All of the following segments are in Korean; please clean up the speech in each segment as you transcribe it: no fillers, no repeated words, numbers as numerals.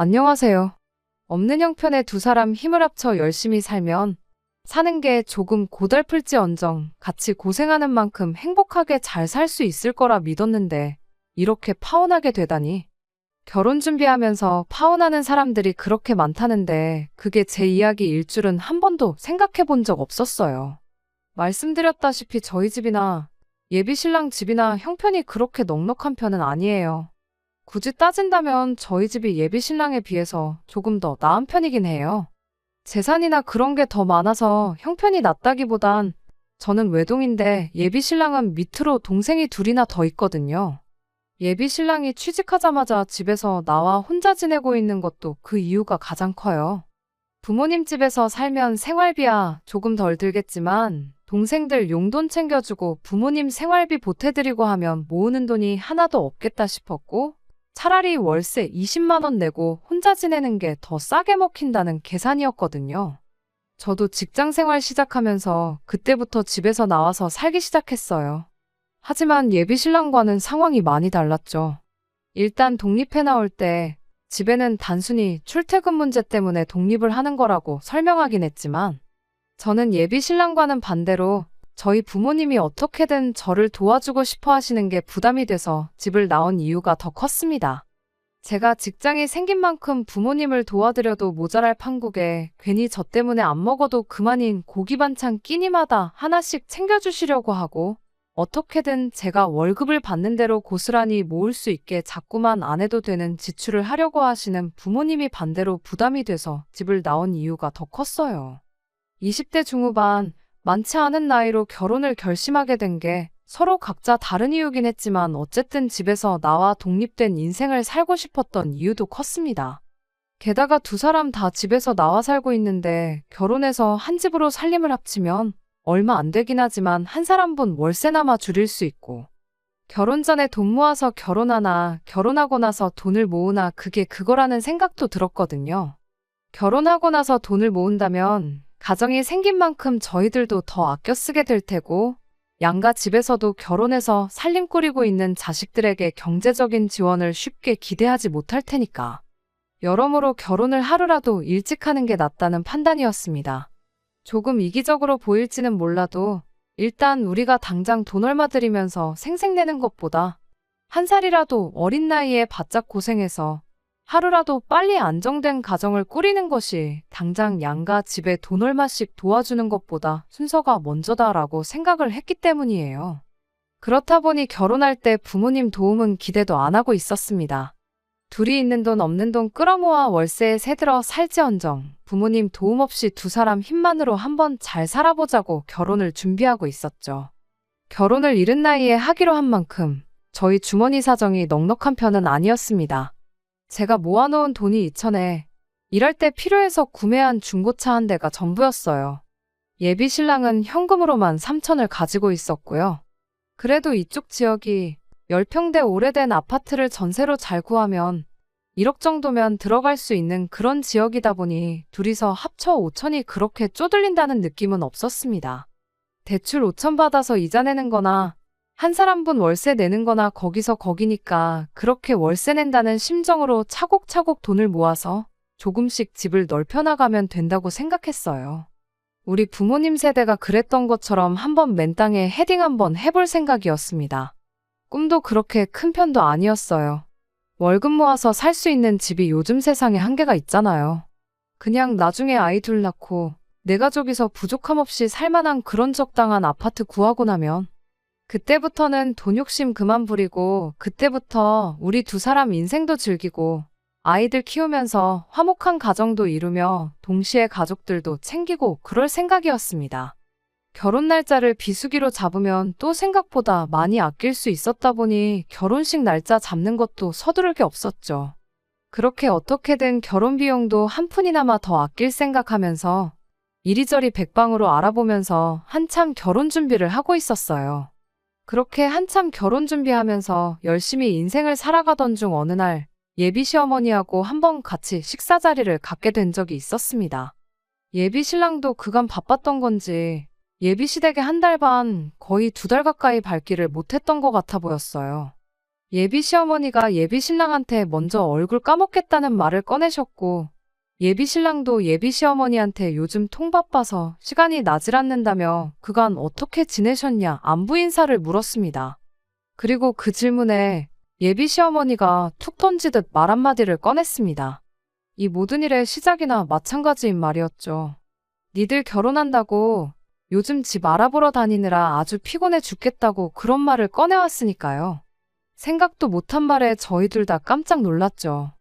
안녕하세요. 없는 형편에 두 사람 힘을 합쳐 열심히 살면 사는 게 조금 고달플지언정 같이 고생하는 만큼 행복하게 잘 살 수 있을 거라 믿었는데 이렇게 파혼하게 되다니. 결혼 준비하면서 파혼하는 사람들이 그렇게 많다는데 그게 제 이야기일 줄은 한 번도 생각해 본 적 없었어요. 말씀드렸다시피 저희 집이나 예비 신랑 집이나 형편이 그렇게 넉넉한 편은 아니에요. 굳이 따진다면 저희 집이 예비 신랑에 비해서 조금 더 나은 편이긴 해요. 재산이나 그런 게 더 많아서 형편이 낫다기보단 저는 외동인데 예비 신랑은 밑으로 동생이 둘이나 더 있거든요. 예비 신랑이 취직하자마자 집에서 나와 혼자 지내고 있는 것도 그 이유가 가장 커요. 부모님 집에서 살면 생활비야 조금 덜 들겠지만 동생들 용돈 챙겨주고 부모님 생활비 보태드리고 하면 모으는 돈이 하나도 없겠다 싶었고 차라리 월세 20만 원 내고 혼자 지내는 게 더 싸게 먹힌다는 계산이었거든요. 저도 직장 생활 시작하면서 그때부터 집에서 나와서 살기 시작했어요. 하지만 예비 신랑과는 상황이 많이 달랐죠. 일단 독립해 나올 때 집에는 단순히 출퇴근 문제 때문에 독립을 하는 거라고 설명하긴 했지만 저는 예비 신랑과는 반대로 저희 부모님이 어떻게든 저를 도와주고 싶어 하시는 게 부담이 돼서 집을 나온 이유가 더 컸습니다. 제가 직장이 생긴 만큼 부모님을 도와드려도 모자랄 판국에 괜히 저 때문에 안 먹어도 그만인 고기 반찬 끼니마다 하나씩 챙겨주시려고 하고 어떻게든 제가 월급을 받는 대로 고스란히 모을 수 있게 자꾸만 안 해도 되는 지출을 하려고 하시는 부모님이 반대로 부담이 돼서 집을 나온 이유가 더 컸어요. 20대 중후반 많지 않은 나이로 결혼을 결심하게 된 게 서로 각자 다른 이유긴 했지만 어쨌든 집에서 나와 독립된 인생을 살고 싶었던 이유도 컸습니다. 게다가 두 사람 다 집에서 나와 살고 있는데 결혼해서 한 집으로 살림을 합치면 얼마 안 되긴 하지만 한 사람분 월세나마 줄일 수 있고 결혼 전에 돈 모아서 결혼하나 결혼하고 나서 돈을 모으나 그게 그거라는 생각도 들었거든요. 결혼하고 나서 돈을 모은다면 가정이 생긴 만큼 저희들도 더 아껴 쓰게 될 테고 양가 집에서도 결혼해서 살림 꾸리고 있는 자식들에게 경제적인 지원을 쉽게 기대하지 못할 테니까. 여러모로 결혼을 하루라도 일찍 하는 게 낫다는 판단이었습니다. 조금 이기적으로 보일지는 몰라도 일단 우리가 당장 돈 얼마 들이면서 생색내는 것보다 한 살이라도 어린 나이에 바짝 고생해서 하루라도 빨리 안정된 가정을 꾸리는 것이 당장 양가 집에 돈 얼마씩 도와주는 것보다 순서가 먼저다라고 생각을 했기 때문이에요. 그렇다 보니 결혼할 때 부모님 도움은 기대도 안 하고 있었습니다. 둘이 있는 돈 없는 돈 끌어모아 월세에 새들어 살지언정 부모님 도움 없이 두 사람 힘만으로 한번 잘 살아보자고 결혼을 준비하고 있었죠. 결혼을 이른 나이에 하기로 한 만큼 저희 주머니 사정이 넉넉한 편은 아니었습니다. 제가 모아놓은 돈이 2천에 일할 때 필요해서 구매한 중고차 한 대가 전부였어요. 예비 신랑은 현금으로만 3천을 가지고 있었고요. 그래도 이쪽 지역이 10평대 오래된 아파트를 전세로 잘 구하면 1억 정도면 들어갈 수 있는 그런 지역이다 보니 둘이서 합쳐 5천이 그렇게 쪼들린다는 느낌은 없었습니다. 대출 5천 받아서 이자 내는 거나 한 사람분 월세 내는 거나 거기서 거기니까 그렇게 월세 낸다는 심정으로 차곡차곡 돈을 모아서 조금씩 집을 넓혀나가면 된다고 생각했어요. 우리 부모님 세대가 그랬던 것처럼 한번 맨 땅에 헤딩 한번 해볼 생각이었습니다. 꿈도 그렇게 큰 편도 아니었어요. 월급 모아서 살 수 있는 집이 요즘 세상에 한계가 있잖아요. 그냥 나중에 아이 둘 낳고 내 가족이서 부족함 없이 살만한 그런 적당한 아파트 구하고 나면 그때부터는 돈 욕심 그만 부리고 그때부터 우리 두 사람 인생도 즐기고 아이들 키우면서 화목한 가정도 이루며 동시에 가족들도 챙기고 그럴 생각이었습니다. 결혼 날짜를 비수기로 잡으면 또 생각보다 많이 아낄 수 있었다 보니 결혼식 날짜 잡는 것도 서두를 게 없었죠. 그렇게 어떻게든 결혼 비용도 한 푼이나마 더 아낄 생각하면서 이리저리 백방으로 알아보면서 한참 결혼 준비를 하고 있었어요. 그렇게 한참 결혼 준비하면서 열심히 인생을 살아가던 중 어느 날 예비 시어머니하고 한번 같이 식사 자리를 갖게 된 적이 있었습니다. 예비 신랑도 그간 바빴던 건지 예비 시댁에 한 달 반, 거의 2달 가까이 발길을 못했던 것 같아 보였어요. 예비 시어머니가 예비 신랑한테 먼저 얼굴 까먹겠다는 말을 꺼내셨고, 예비 신랑도 예비 시어머니한테 요즘 통 바빠서 시간이 나질 않는다며 그간 어떻게 지내셨냐 안부 인사를 물었습니다. 그리고 그 질문에 예비 시어머니가 툭 던지듯 말 한마디를 꺼냈습니다. 이 모든 일의 시작이나 마찬가지인 말이었죠. 니들 결혼한다고 요즘 집 알아보러 다니느라 아주 피곤해 죽겠다고 그런 말을 꺼내왔으니까요. 생각도 못한 말에 저희 둘 다 깜짝 놀랐죠.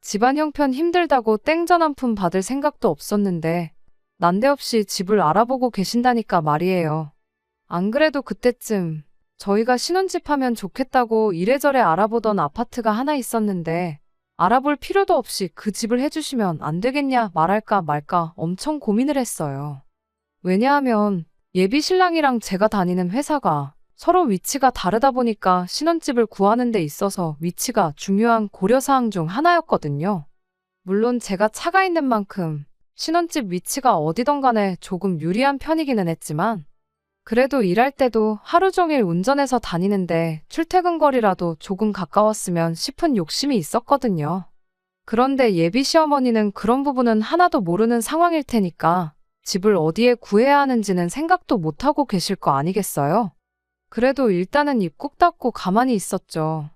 집안 형편 힘들다고 땡전 한 푼 받을 생각도 없었는데 난데없이 집을 알아보고 계신다니까 말이에요. 안 그래도 그때쯤 저희가 신혼집 하면 좋겠다고 이래저래 알아보던 아파트가 하나 있었는데 알아볼 필요도 없이 그 집을 해주시면 안 되겠냐 말할까 말까 엄청 고민을 했어요. 왜냐하면 예비 신랑이랑 제가 다니는 회사가 서로 위치가 다르다 보니까 신혼집을 구하는 데 있어서 위치가 중요한 고려사항 중 하나였거든요. 물론 제가 차가 있는 만큼 신혼집 위치가 어디든 간에 조금 유리한 편이기는 했지만 그래도 일할 때도 하루 종일 운전해서 다니는데 출퇴근 거리라도 조금 가까웠으면 싶은 욕심이 있었거든요. 그런데 예비 시어머니는 그런 부분은 하나도 모르는 상황일 테니까 집을 어디에 구해야 하는지는 생각도 못하고 계실 거 아니겠어요? 그래도 일단은 입 꾹 닫고 가만히 있었죠.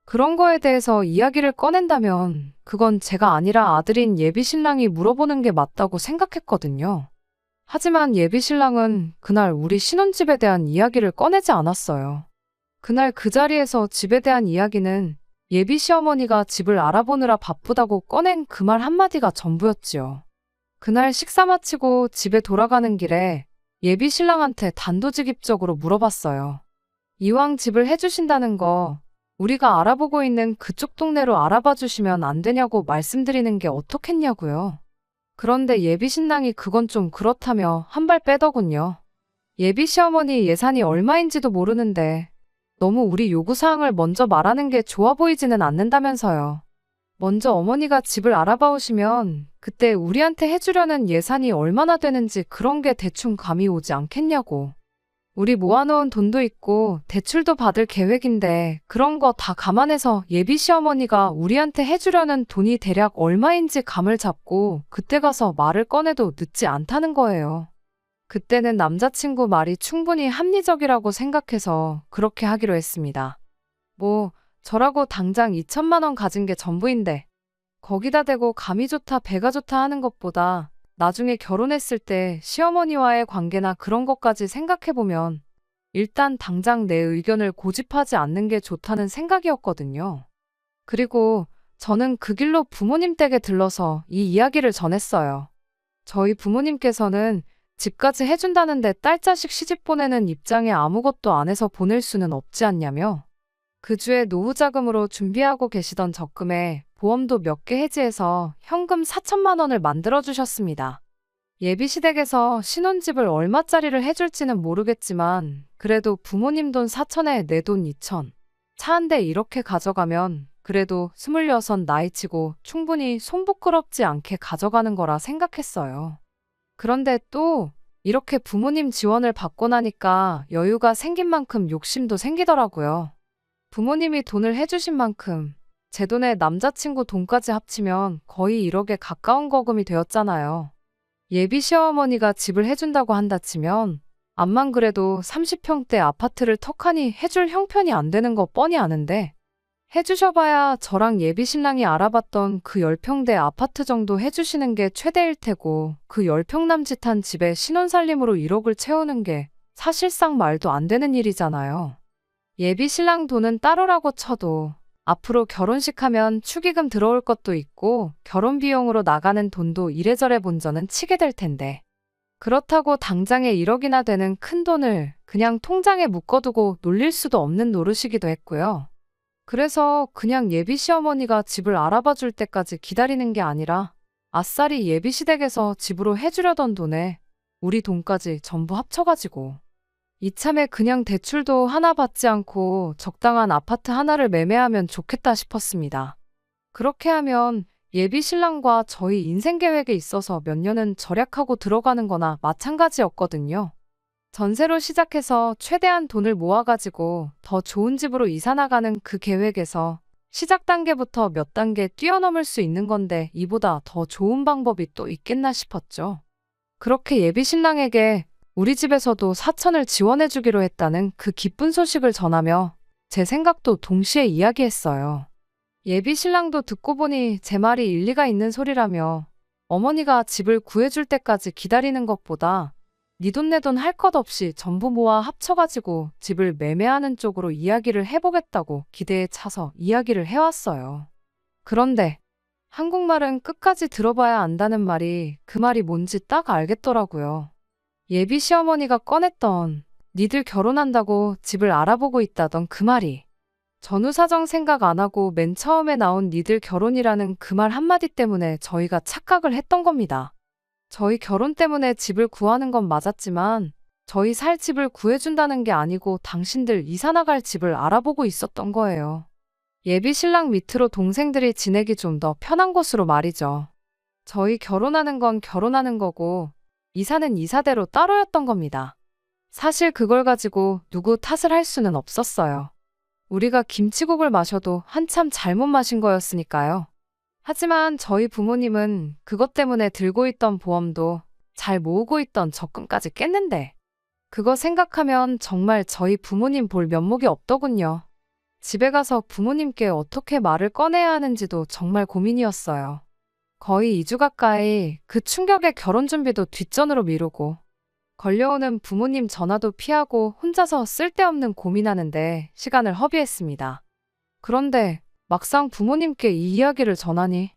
그런 거에 대해서 이야기를 꺼낸다면 그건 제가 아니라 아들인 예비 신랑이 물어보는 게 맞다고 생각했거든요. 하지만 예비 신랑은 그날 우리 신혼집에 대한 이야기를 꺼내지 않았어요. 그날 그 자리에서 집에 대한 이야기는 예비 시어머니가 집을 알아보느라 바쁘다고 꺼낸 그 말 한마디가 전부였지요. 그날 식사 마치고 집에 돌아가는 길에 예비 신랑한테 단도직입적으로 물어봤어요. 이왕 집을 해주신다는 거 우리가 알아보고 있는 그쪽 동네로 알아봐 주시면 안 되냐고 말씀드리는 게 어떻겠냐고요. 그런데 예비 신랑이 그건 좀 그렇다며 한 발 빼더군요. 예비 시어머니 예산이 얼마인지도 모르는데 너무 우리 요구사항을 먼저 말하는 게 좋아 보이지는 않는다면서요. 먼저 어머니가 집을 알아봐 오시면 그때 우리한테 해주려는 예산이 얼마나 되는지 그런 게 대충 감이 오지 않겠냐고. 우리 모아놓은 돈도 있고 대출도 받을 계획인데 그런 거 다 감안해서 예비 시어머니가 우리한테 해주려는 돈이 대략 얼마인지 감을 잡고 그때 가서 말을 꺼내도 늦지 않다는 거예요. 그때는 남자친구 말이 충분히 합리적이라고 생각해서 그렇게 하기로 했습니다. 저라고 당장 2천만 원 가진 게 전부인데 거기다 대고 감이 좋다 배가 좋다 하는 것보다 나중에 결혼했을 때 시어머니와의 관계나 그런 것까지 생각해보면 일단 당장 내 의견을 고집하지 않는 게 좋다는 생각이었거든요. 그리고 저는 그 길로 부모님 댁에 들러서 이 이야기를 전했어요. 저희 부모님께서는 집까지 해준다는데 딸 자식 시집 보내는 입장에 아무것도 안 해서 보낼 수는 없지 않냐며 그 주에 노후 자금으로 준비하고 계시던 적금에 보험도 몇 개 해지해서 현금 4천만 원을 만들어주셨습니다. 예비시댁에서 신혼집을 얼마짜리를 해줄지는 모르겠지만 그래도 부모님 돈 4천에 내 돈 2천. 차 한 대 이렇게 가져가면 그래도 26 나이치고 충분히 손 부끄럽지 않게 가져가는 거라 생각했어요. 그런데 또 이렇게 부모님 지원을 받고 나니까 여유가 생긴 만큼 욕심도 생기더라고요. 부모님이 돈을 해주신 만큼 제 돈에 남자친구 돈까지 합치면 거의 1억에 가까운 거금이 되었잖아요. 예비 시어머니가 집을 해준다고 한다 치면 암만 그래도 30평대 아파트를 턱하니 해줄 형편이 안 되는 거 뻔히 아는데 해주셔봐야 저랑 예비 신랑이 알아봤던 그 10평대 아파트 정도 해주시는 게 최대일 테고 그 10평 남짓한 집에 신혼살림으로 1억을 채우는 게 사실상 말도 안 되는 일이잖아요. 예비 신랑 돈은 따로라고 쳐도 앞으로 결혼식 하면 축의금 들어올 것도 있고 결혼 비용으로 나가는 돈도 이래저래 본전은 치게 될 텐데 그렇다고 당장에 1억이나 되는 큰 돈을 그냥 통장에 묶어두고 놀릴 수도 없는 노릇이기도 했고요. 그래서 그냥 예비 시어머니가 집을 알아봐 줄 때까지 기다리는 게 아니라 아싸리 예비 시댁에서 집으로 해주려던 돈에 우리 돈까지 전부 합쳐가지고 이참에 그냥 대출도 하나 받지 않고 적당한 아파트 하나를 매매하면 좋겠다 싶었습니다. 그렇게 하면 예비 신랑과 저희 인생 계획에 있어서 몇 년은 절약하고 들어가는 거나 마찬가지였거든요. 전세로 시작해서 최대한 돈을 모아가지고 더 좋은 집으로 이사 나가는 그 계획에서 시작 단계부터 몇 단계 뛰어넘을 수 있는 건데 이보다 더 좋은 방법이 또 있겠나 싶었죠. 그렇게 예비 신랑에게 우리 집에서도 4천을 지원해주기로 했다는 그 기쁜 소식을 전하며 제 생각도 동시에 이야기했어요. 예비 신랑도 듣고 보니 제 말이 일리가 있는 소리라며 어머니가 집을 구해줄 때까지 기다리는 것보다 네 돈 내 돈 할 것 없이 전부 모아 합쳐가지고 집을 매매하는 쪽으로 이야기를 해보겠다고 기대에 차서 이야기를 해왔어요. 그런데 한국말은 끝까지 들어봐야 안다는 말이 그 말이 뭔지 딱 알겠더라고요. 예비 시어머니가 꺼냈던 니들 결혼한다고 집을 알아보고 있다던 그 말이 전후 사정 생각 안 하고 맨 처음에 나온 니들 결혼이라는 그 말 한마디 때문에 저희가 착각을 했던 겁니다. 저희 결혼 때문에 집을 구하는 건 맞았지만 저희 살 집을 구해준다는 게 아니고 당신들 이사 나갈 집을 알아보고 있었던 거예요. 예비 신랑 밑으로 동생들이 지내기 좀 더 편한 곳으로 말이죠. 저희 결혼하는 건 결혼하는 거고 이사는 이사대로 따로였던 겁니다. 사실 그걸 가지고 누구 탓을 할 수는 없었어요. 우리가 김치국을 마셔도 한참 잘못 마신 거였으니까요. 하지만 저희 부모님은 그것 때문에 들고 있던 보험도 잘 모으고 있던 적금까지 깼는데 그거 생각하면 정말 저희 부모님 볼 면목이 없더군요. 집에 가서 부모님께 어떻게 말을 꺼내야 하는지도 정말 고민이었어요. 거의 2주 가까이 그 충격에 결혼 준비도 뒷전으로 미루고 걸려오는 부모님 전화도 피하고 혼자서 쓸데없는 고민하는데 시간을 허비했습니다. 그런데 막상 부모님께 이 이야기를 전하니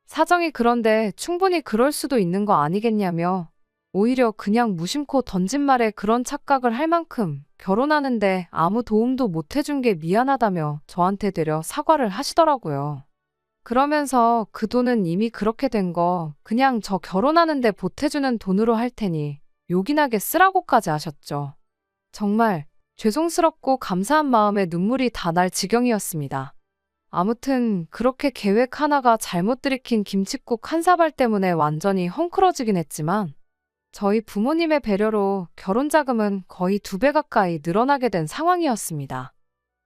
사정이 그런데 충분히 그럴 수도 있는 거 아니겠냐며 오히려 그냥 무심코 던진 말에 그런 착각을 할 만큼 결혼하는데 아무 도움도 못 해준 게 미안하다며 저한테 되려 사과를 하시더라고요. 그러면서 그 돈은 이미 그렇게 된 거 그냥 저 결혼하는데 보태주는 돈으로 할 테니 요긴하게 쓰라고까지 하셨죠. 정말 죄송스럽고 감사한 마음에 눈물이 다 날 지경이었습니다. 아무튼 그렇게 계획 하나가 잘못 들이킨 김칫국 한 사발 때문에 완전히 헝클어지긴 했지만 저희 부모님의 배려로 결혼 자금은 거의 2배 가까이 늘어나게 된 상황이었습니다.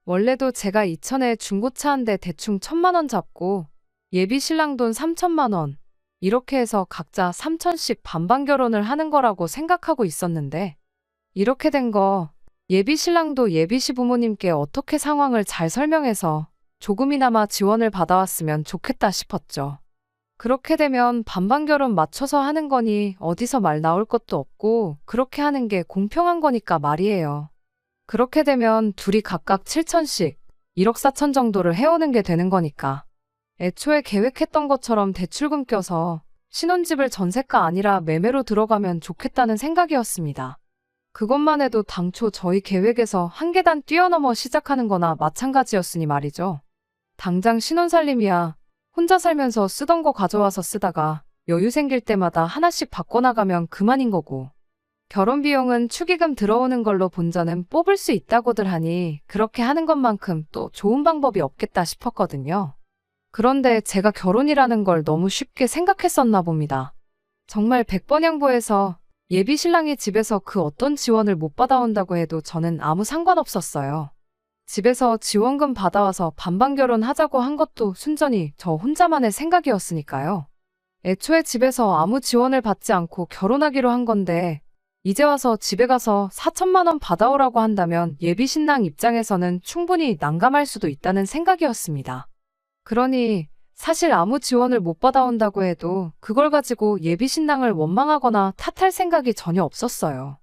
원래도 제가 이천에 중고차 한 대 대충 1,000만 원 잡고 예비 신랑 돈 3천만 원 이렇게 해서 각자 3천씩 반반 결혼을 하는 거라고 생각하고 있었는데 이렇게 된 거 예비 신랑도 예비 시부모님께 어떻게 상황을 잘 설명해서 조금이나마 지원을 받아왔으면 좋겠다 싶었죠. 그렇게 되면 반반 결혼 맞춰서 하는 거니 어디서 말 나올 것도 없고 그렇게 하는 게 공평한 거니까 말이에요. 그렇게 되면 둘이 각각 7천씩 1억 4천 정도를 해오는 게 되는 거니까. 애초에 계획했던 것처럼 대출금 껴서 신혼집을 전세가 아니라 매매로 들어가면 좋겠다는 생각이었습니다. 그것만 해도 당초 저희 계획에서 한 계단 뛰어넘어 시작하는 거나 마찬가지였으니 말이죠. 당장 신혼살림이야 혼자 살면서 쓰던 거 가져와서 쓰다가 여유 생길 때마다 하나씩 바꿔나가면 그만인 거고 결혼 비용은 축의금 들어오는 걸로 본전은 뽑을 수 있다고들 하니 그렇게 하는 것만큼 또 좋은 방법이 없겠다 싶었거든요. 그런데 제가 결혼이라는 걸 너무 쉽게 생각했었나 봅니다. 정말 100번 양보해서 예비 신랑이 집에서 그 어떤 지원을 못 받아온다고 해도 저는 아무 상관없었어요. 집에서 지원금 받아와서 반반 결혼하자고 한 것도 순전히 저 혼자만의 생각이었으니까요. 애초에 집에서 아무 지원을 받지 않고 결혼하기로 한 건데 이제 와서 집에 가서 4천만 원 받아오라고 한다면 예비 신랑 입장에서는 충분히 난감할 수도 있다는 생각이었습니다. 그러니 사실 아무 지원을 못 받아온다고 해도 그걸 가지고 예비 신랑을 원망하거나 탓할 생각이 전혀 없었어요.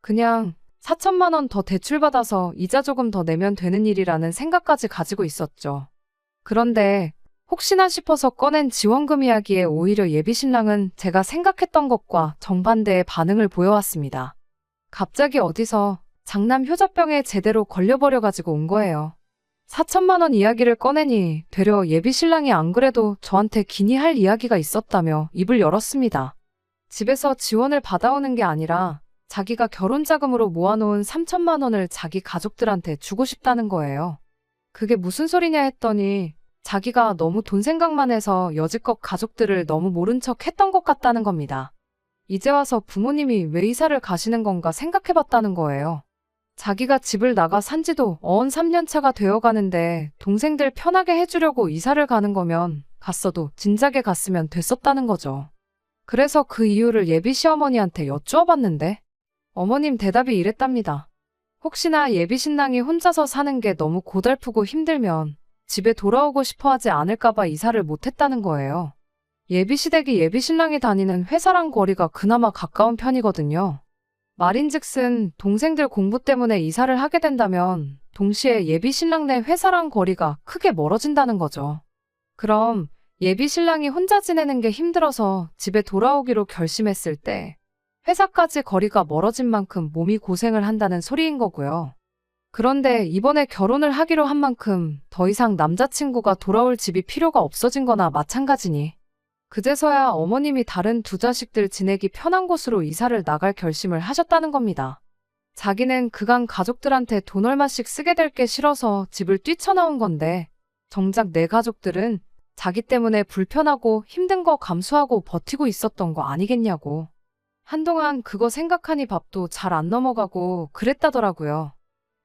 그냥 4천만 원 더 대출받아서 이자 조금 더 내면 되는 일이라는 생각까지 가지고 있었죠. 그런데 혹시나 싶어서 꺼낸 지원금 이야기에 오히려 예비 신랑은 제가 생각했던 것과 정반대의 반응을 보여왔습니다. 갑자기 어디서 장남 효자병에 제대로 걸려버려가지고 온 거예요. 4천만 원 이야기를 꺼내니 되려 예비 신랑이 안 그래도 저한테 기니 할 이야기가 있었다며 입을 열었습니다. 집에서 지원을 받아오는 게 아니라 자기가 결혼 자금으로 모아놓은 3천만 원을 자기 가족들한테 주고 싶다는 거예요. 그게 무슨 소리냐 했더니 자기가 너무 돈 생각만 해서 여지껏 가족들을 너무 모른 척 했던 것 같다는 겁니다. 이제 와서 부모님이 왜 이사를 가시는 건가 생각해봤다는 거예요. 자기가 집을 나가 산 지도 어언 3년 차가 되어 가는데 동생들 편하게 해주려고 이사를 가는 거면 갔어도 진작에 갔으면 됐었다는 거죠. 그래서 그 이유를 예비 시어머니한테 여쭈어봤는데 어머님 대답이 이랬답니다. 혹시나 예비 신랑이 혼자서 사는 게 너무 고달프고 힘들면 집에 돌아오고 싶어 하지 않을까봐 이사를 못했다는 거예요. 예비 시댁이 예비 신랑이 다니는 회사랑 거리가 그나마 가까운 편이거든요. 말인즉슨 동생들 공부 때문에 이사를 하게 된다면 동시에 예비 신랑 내 회사랑 거리가 크게 멀어진다는 거죠. 그럼 예비 신랑이 혼자 지내는 게 힘들어서 집에 돌아오기로 결심했을 때 회사까지 거리가 멀어진 만큼 몸이 고생을 한다는 소리인 거고요. 그런데 이번에 결혼을 하기로 한 만큼 더 이상 남자친구가 돌아올 집이 필요가 없어진 거나 마찬가지니 그제서야 어머님이 다른 두 자식들 지내기 편한 곳으로 이사를 나갈 결심을 하셨다는 겁니다. 자기는 그간 가족들한테 돈 얼마씩 쓰게 될 게 싫어서 집을 뛰쳐나온 건데 정작 내 가족들은 자기 때문에 불편하고 힘든 거 감수하고 버티고 있었던 거 아니겠냐고. 한동안 그거 생각하니 밥도 잘 안 넘어가고 그랬다더라고요.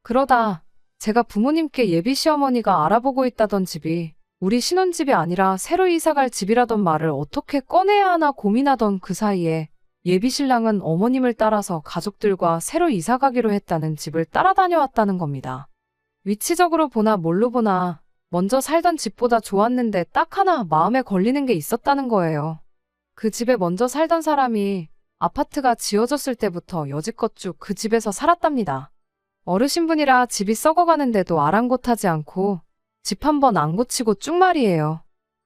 그러다 제가 부모님께 예비 시어머니가 알아보고 있다던 집이 우리 신혼집이 아니라 새로 이사갈 집이라던 말을 어떻게 꺼내야 하나 고민하던 그 사이에 예비 신랑은 어머님을 따라서 가족들과 새로 이사가기로 했다는 집을 따라다녀왔다는 겁니다. 위치적으로 보나 뭘로 보나 먼저 살던 집보다 좋았는데 딱 하나 마음에 걸리는 게 있었다는 거예요. 그 집에 먼저 살던 사람이 아파트가 지어졌을 때부터 여지껏 쭉 그 집에서 살았답니다. 어르신분이라 집이 썩어가는데도 아랑곳하지 않고 집 한 번 안 고치고 쭉 말이에요.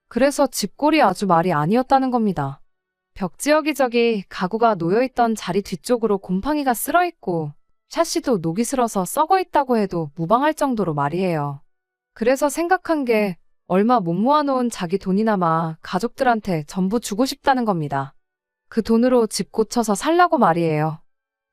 그래서 집골이 아주 말이 아니었다는 겁니다. 벽지 여기저기 가구가 놓여있던 자리 뒤쪽으로 곰팡이가 쓸어있고 샤시도 녹이 슬어서 썩어있다고 해도 무방할 정도로 말이에요. 그래서 생각한 게 얼마 못 모아놓은 자기 돈이나마 가족들한테 전부 주고 싶다는 겁니다. 그 돈으로 집 고쳐서 살라고 말이에요.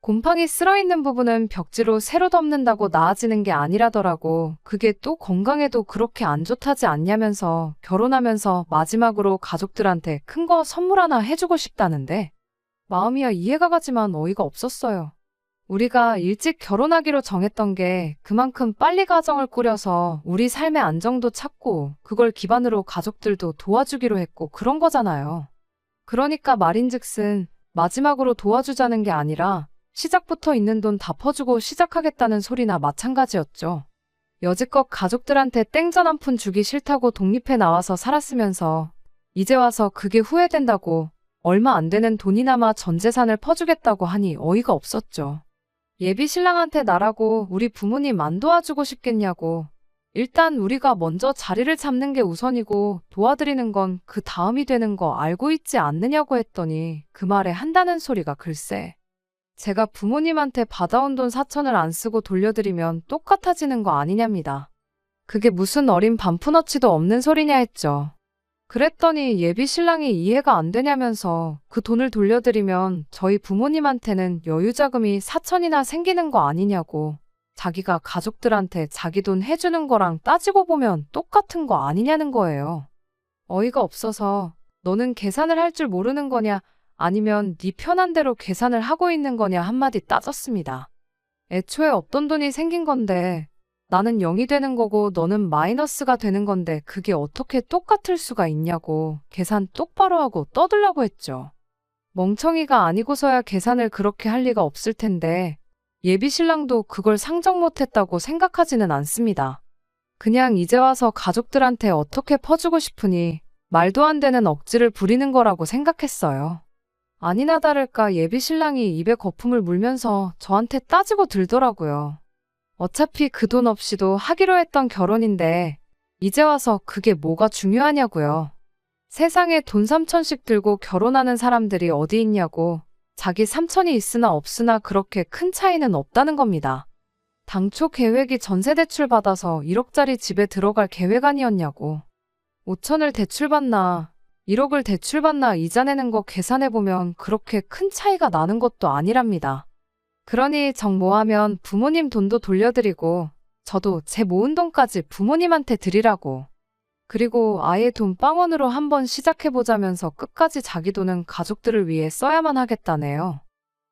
곰팡이 쓸어있는 부분은 벽지로 새로 덮는다고 나아지는 게 아니라더라고. 그게 또 건강에도 그렇게 안 좋다지 않냐면서 결혼하면서 마지막으로 가족들한테 큰 거 선물 하나 해주고 싶다는데 마음이야 이해가 가지만 어이가 없었어요. 우리가 일찍 결혼하기로 정했던 게 그만큼 빨리 가정을 꾸려서 우리 삶의 안정도 찾고 그걸 기반으로 가족들도 도와주기로 했고 그런 거잖아요. 그러니까 말인즉슨 마지막으로 도와주자는 게 아니라 시작부터 있는 돈 다 퍼주고 시작하겠다는 소리나 마찬가지였죠. 여지껏 가족들한테 땡전 한 푼 주기 싫다고 독립해 나와서 살았으면서 이제 와서 그게 후회된다고 얼마 안 되는 돈이나마 전 재산을 퍼주겠다고 하니 어이가 없었죠. 예비 신랑한테 나라고 우리 부모님 안 도와주고 싶겠냐고. 일단 우리가 먼저 자리를 잡는 게 우선이고 도와드리는 건 그 다음이 되는 거 알고 있지 않느냐고 했더니 그 말에 한다는 소리가 글쎄. 제가 부모님한테 받아온 돈 4천을 안 쓰고 돌려드리면 똑같아지는 거 아니냐입니다. 그게 무슨 어린 반푼어치도 없는 소리냐 했죠. 그랬더니 예비 신랑이 이해가 안 되냐면서 그 돈을 돌려드리면 저희 부모님한테는 여유자금이 4천이나 생기는 거 아니냐고. 자기가 가족들한테 자기 돈 해주는 거랑 따지고 보면 똑같은 거 아니냐는 거예요. 어이가 없어서 너는 계산을 할 줄 모르는 거냐 아니면 네 편한 대로 계산을 하고 있는 거냐 한마디 따졌습니다. 애초에 없던 돈이 생긴 건데 나는 0이 되는 거고 너는 마이너스가 되는 건데 그게 어떻게 똑같을 수가 있냐고 계산 똑바로 하고 떠들라고 했죠. 멍청이가 아니고서야 계산을 그렇게 할 리가 없을 텐데 예비 신랑도 그걸 상정 못했다고 생각하지는 않습니다. 그냥 이제 와서 가족들한테 어떻게 퍼주고 싶으니 말도 안 되는 억지를 부리는 거라고 생각했어요. 아니나 다를까 예비 신랑이 입에 거품을 물면서 저한테 따지고 들더라고요. 어차피 그 돈 없이도 하기로 했던 결혼인데 이제 와서 그게 뭐가 중요하냐고요. 세상에 돈 3천씩 들고 결혼하는 사람들이 어디 있냐고. 자기 3천이 있으나 없으나 그렇게 큰 차이는 없다는 겁니다. 당초 계획이 전세 대출 받아서 1억짜리 집에 들어갈 계획 아니었냐고. 5천을 대출받나 1억을 대출받나 이자 내는 거 계산해보면 그렇게 큰 차이가 나는 것도 아니랍니다. 그러니 정 모하면 부모님 돈도 돌려드리고 저도 제 모은 돈까지 부모님한테 드리라고. 그리고 아예 돈 빵원으로 한번 시작해보자면서 끝까지 자기 돈은 가족들을 위해 써야만 하겠다네요.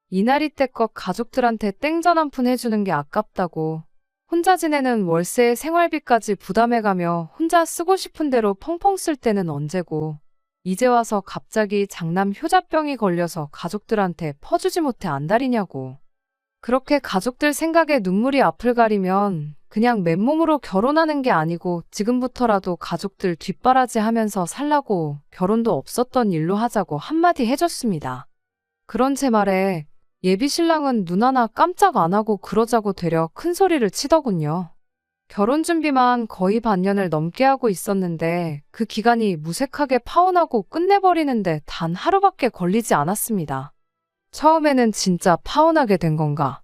이날이 때껏 가족들한테 땡전 한 푼 해주는 게 아깝다고, 혼자 지내는 월세에 생활비까지 부담해가며 혼자 쓰고 싶은 대로 펑펑 쓸 때는 언제고, 이제 와서 갑자기 장남 효자병이 걸려서 가족들한테 퍼주지 못해 안달이냐고. 그렇게 가족들 생각에 눈물이 앞을 가리면 그냥 맨몸으로 결혼하는 게 아니고 지금부터라도 가족들 뒷바라지 하면서 살라고 결혼도 없었던 일로 하자고 한마디 해줬습니다. 그런 제 말에 예비 신랑은 눈 하나 깜짝 안 하고 그러자고 되려 큰 소리를 치더군요. 결혼 준비만 거의 반년을 넘게 하고 있었는데 그 기간이 무색하게 파혼하고 끝내버리는데 단 하루밖에 걸리지 않았습니다. 처음에는 진짜 파혼하게 된 건가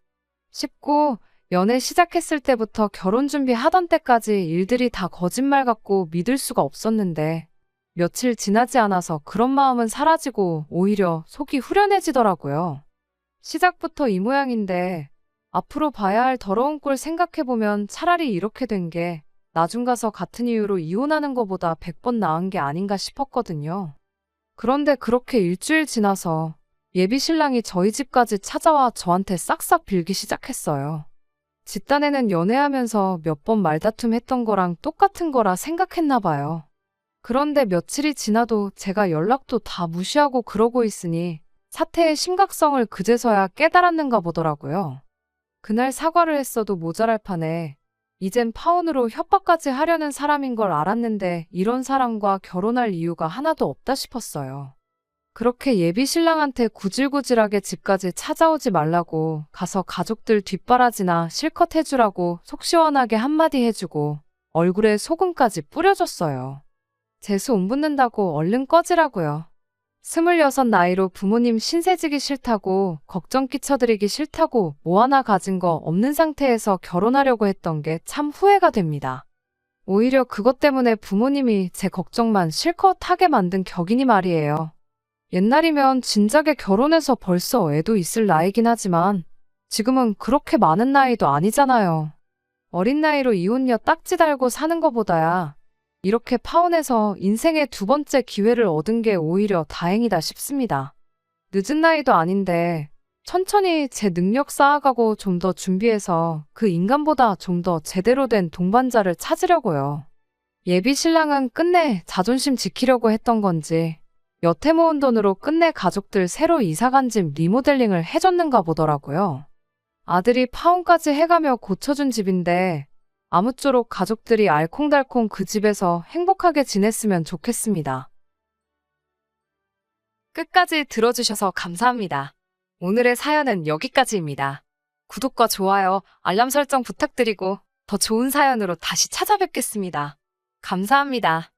싶고, 연애 시작했을 때부터 결혼 준비하던 때까지 일들이 다 거짓말 같고 믿을 수가 없었는데 며칠 지나지 않아서 그런 마음은 사라지고 오히려 속이 후련해지더라고요. 시작부터 이 모양인데 앞으로 봐야 할 더러운 꼴 생각해보면 차라리 이렇게 된 게 나중 가서 같은 이유로 이혼하는 것보다 100번 나은 게 아닌가 싶었거든요. 그런데 그렇게 일주일 지나서 예비 신랑이 저희 집까지 찾아와 저한테 싹싹 빌기 시작했어요. 집단에는 연애하면서 몇 번 말다툼 했던 거랑 똑같은 거라 생각했나 봐요. 그런데 며칠이 지나도 제가 연락도 다 무시하고 그러고 있으니 사태의 심각성을 그제서야 깨달았는가 보더라고요. 그날 사과를 했어도 모자랄 판에 이젠 파혼으로 협박까지 하려는 사람인 걸 알았는데 이런 사람과 결혼할 이유가 하나도 없다 싶었어요. 그렇게 예비 신랑한테 구질구질하게 집까지 찾아오지 말라고 가서 가족들 뒷바라지나 실컷 해주라고 속 시원하게 한마디 해주고 얼굴에 소금까지 뿌려줬어요. 재수 온 붙는다고 얼른 꺼지라고요. 26 나이로 부모님 신세지기 싫다고, 걱정 끼쳐드리기 싫다고 뭐 하나 가진 거 없는 상태에서 결혼하려고 했던 게 참 후회가 됩니다. 오히려 그것 때문에 부모님이 제 걱정만 실컷 하게 만든 격이니 말이에요. 옛날이면 진작에 결혼해서 벌써 애도 있을 나이긴 하지만 지금은 그렇게 많은 나이도 아니잖아요. 어린 나이로 이혼녀 딱지 달고 사는 것보다야 이렇게 파혼해서 인생의 두 번째 기회를 얻은 게 오히려 다행이다 싶습니다. 늦은 나이도 아닌데 천천히 제 능력 쌓아가고 좀 더 준비해서 그 인간보다 좀 더 제대로 된 동반자를 찾으려고요. 예비 신랑은 끝내 자존심 지키려고 했던 건지 여태 모은 돈으로 끝내 가족들 새로 이사간 집 리모델링을 해줬는가 보더라고요. 아들이 파혼까지 해가며 고쳐준 집인데 아무쪼록 가족들이 알콩달콩 그 집에서 행복하게 지냈으면 좋겠습니다. 끝까지 들어주셔서 감사합니다. 오늘의 사연은 여기까지입니다. 구독과 좋아요, 알람 설정 부탁드리고 더 좋은 사연으로 다시 찾아뵙겠습니다. 감사합니다.